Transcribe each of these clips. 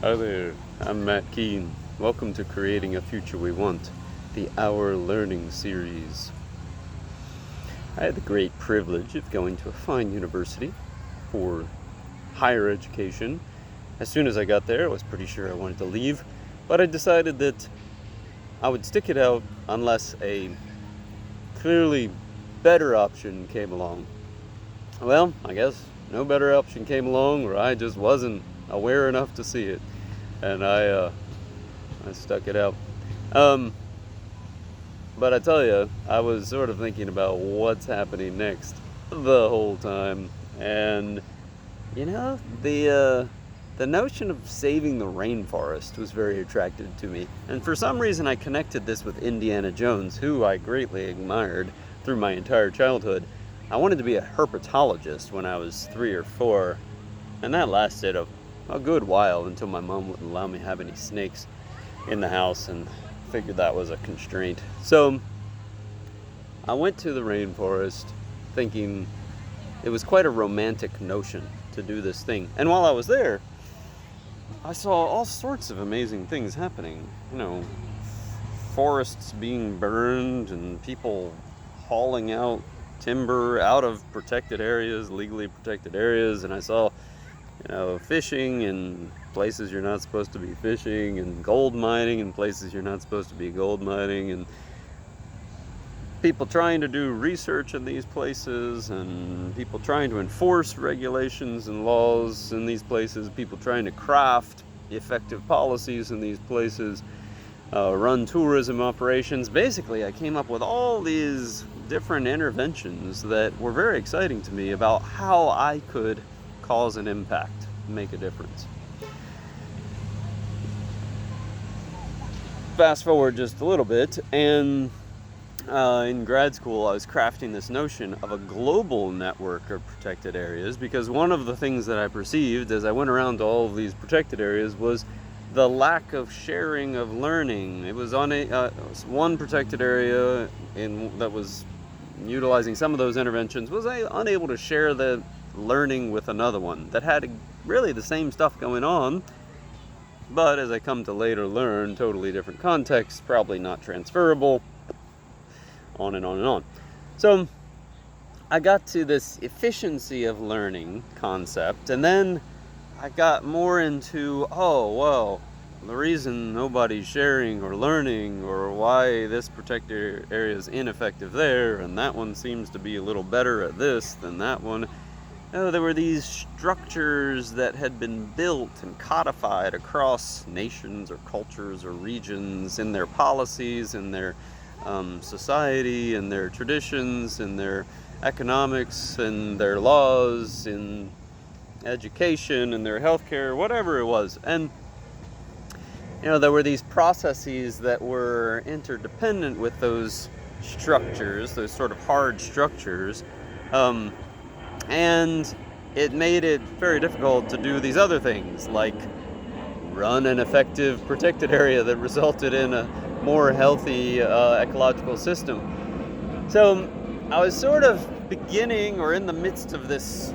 Hi there, I'm Matt Keene. Welcome to Creating a Future We Want, the Our Learning series. I had the great privilege of going to a fine university for higher education. As soon as I got there, I was pretty sure I wanted to leave, but I decided that I would stick it out unless a clearly better option came along. Well, I guess no better option came along, or I just wasn't aware enough to see it. And I stuck it out. But I tell you, I was sort of thinking about what's happening next the whole time. And, the notion of saving the rainforest was very attractive to me. And for some reason, I connected this with Indiana Jones, who I greatly admired through my entire childhood. I wanted to be a herpetologist when I was 3 or 4, and that lasted a good while until my mom wouldn't allow me to have any snakes in the house, and figured that was a constraint. So I went to the rainforest thinking it was quite a romantic notion to do this thing. And while I was there, I saw all sorts of amazing things happening. Forests being burned and people hauling out timber out of protected areas, legally protected areas, and I saw fishing in places you're not supposed to be fishing, and gold mining in places you're not supposed to be gold mining, and people trying to do research in these places, and people trying to enforce regulations and laws in these places, people trying to craft effective policies in these places, run tourism operations. Basically, I came up with all these different interventions that were very exciting to me about how I could cause an impact, make a difference. Fast forward just a little bit, and in grad school I was crafting this notion of a global network of protected areas, because one of the things that I perceived as I went around to all of these protected areas was the lack of sharing of learning. It was on one protected area that was utilizing some of those interventions was unable to share the learning with another one that had really the same stuff going on, but as I come to later learn, totally different contexts, probably not transferable, on and on and on. So I got to this efficiency of learning concept, and then I got more into, the reason nobody's sharing or learning, or why this protected area is ineffective there, and that one seems to be a little better at this than that one. There were these structures that had been built and codified across nations or cultures or regions in their policies, in their society, in their traditions, in their economics, in their laws, in education, in their healthcare, whatever it was. And there were these processes that were interdependent with those structures, those sort of hard structures. And it made it very difficult to do these other things, like run an effective protected area that resulted in a more healthy ecological system. So I was sort of beginning, or in the midst of this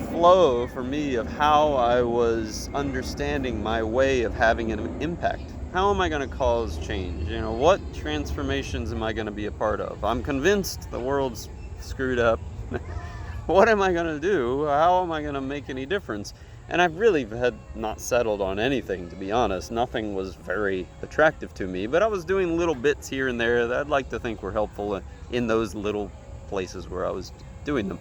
flow for me, of how I was understanding my way of having an impact. How am I going to cause change? What transformations am I going to be a part of? I'm convinced the world's screwed up. What am I going to do? How am I going to make any difference? And I really had not settled on anything, to be honest. Nothing was very attractive to me, but I was doing little bits here and there that I'd like to think were helpful in those little places where I was doing them.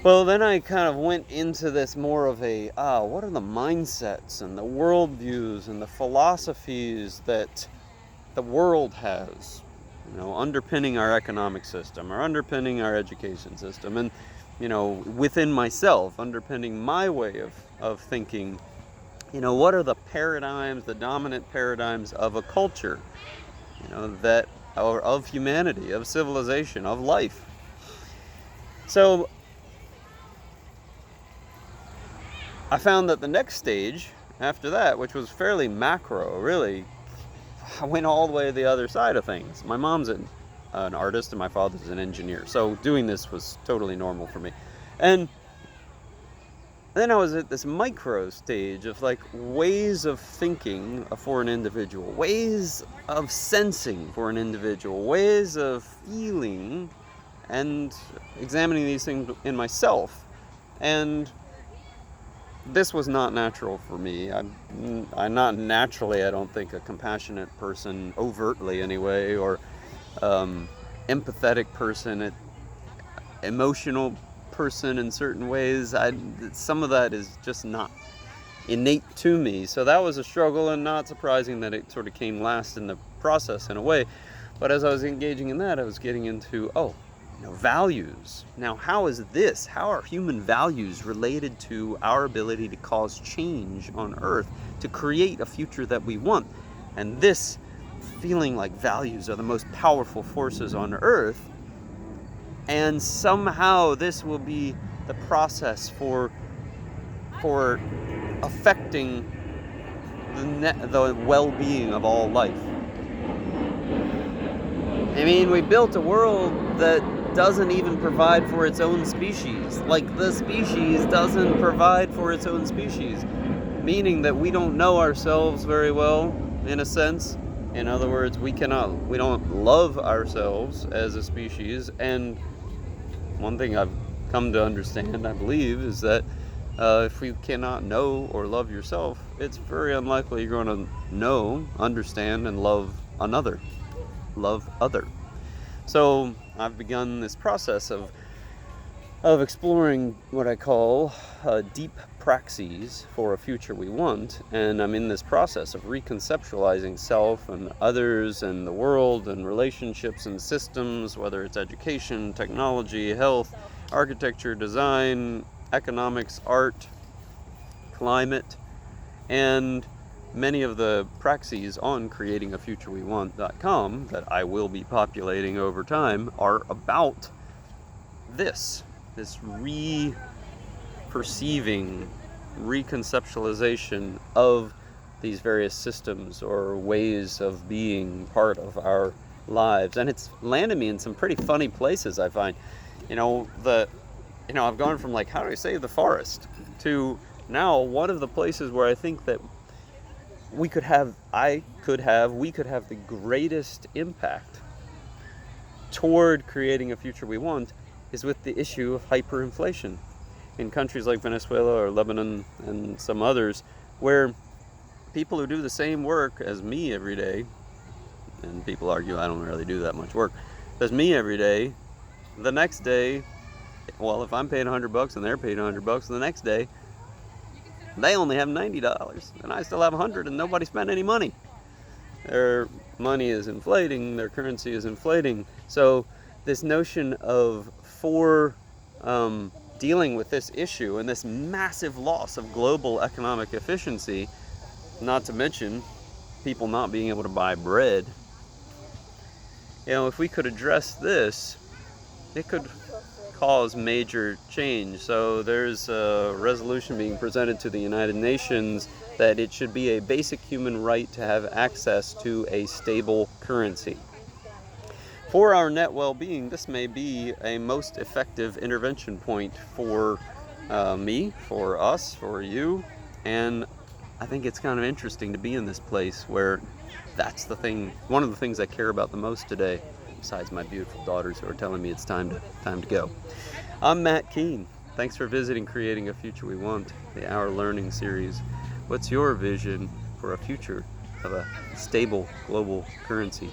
Well, then I kind of went into this more of what are the mindsets and the worldviews and the philosophies that the world has, underpinning our economic system, or underpinning our education system, and within myself, underpinning my way of thinking. What are the paradigms, the dominant paradigms of a culture, that or of humanity, of civilization, of life. So I found that the next stage after that, which was fairly macro, really, I went all the way to the other side of things. My mom's an artist and my father's an engineer, so doing this was totally normal for me. And then I was at this micro stage of like ways of thinking for an individual, ways of sensing for an individual, ways of feeling, and examining these things in myself. And this was not natural for me. I'm not naturally, I don't think, a compassionate person, overtly anyway, or empathetic person, emotional person in certain ways. Some of that is just not innate to me. So that was a struggle, and not surprising that it sort of came last in the process in a way. But as I was engaging in that, I was getting into, values. Now, how are human values related to our ability to cause change on Earth, to create a future that we want? And this feeling like values are the most powerful forces on Earth, and somehow this will be the process for affecting the well-being of all life. I mean, we built a world that doesn't even provide for its own species. Like, the species doesn't provide for its own species, meaning that we don't know ourselves very well, in a sense. In other words, we don't love ourselves as a species. And one thing I've come to understand, I believe, is that if you cannot know or love yourself, it's very unlikely you're going to know, understand, and love other. So I've begun this process of exploring what I call deep praxis for a future we want, and I'm in this process of reconceptualizing self and others and the world and relationships and systems, whether it's education, technology, health, architecture, design, economics, art, climate, and many of the praxis on creatingafutureWeWant.com that I will be populating over time are about this re-perceiving, reconceptualization of these various systems or ways of being part of our lives. And it's landed me in some pretty funny places, I find. I've gone from like, how do I save the forest, to now one of the places where I think that we could have the greatest impact toward creating a future we want is with the issue of hyperinflation in countries like Venezuela or Lebanon and some others, where people who do the same work as me every day, and people argue I don't really do that much work, as me every day, the next day, well, if I'm paying $100 and they're paying $100, the next day they only have $90 and I still have $100, and nobody spent any money. Their money is inflating, their currency is inflating. So this notion of dealing with this issue and this massive loss of global economic efficiency, not to mention people not being able to buy bread, if we could address this, it could cause major change. So there's a resolution being presented to the United Nations that it should be a basic human right to have access to a stable currency. For our net well-being, this may be a most effective intervention point for me, for us, for you, and I think it's kind of interesting to be in this place where that's the thing, one of the things I care about the most today, besides my beautiful daughters who are telling me it's time to go. I'm Matt Keene. Thanks for visiting Creating a Future We Want, the Our Learning series. What's your vision for a future of a stable global currency?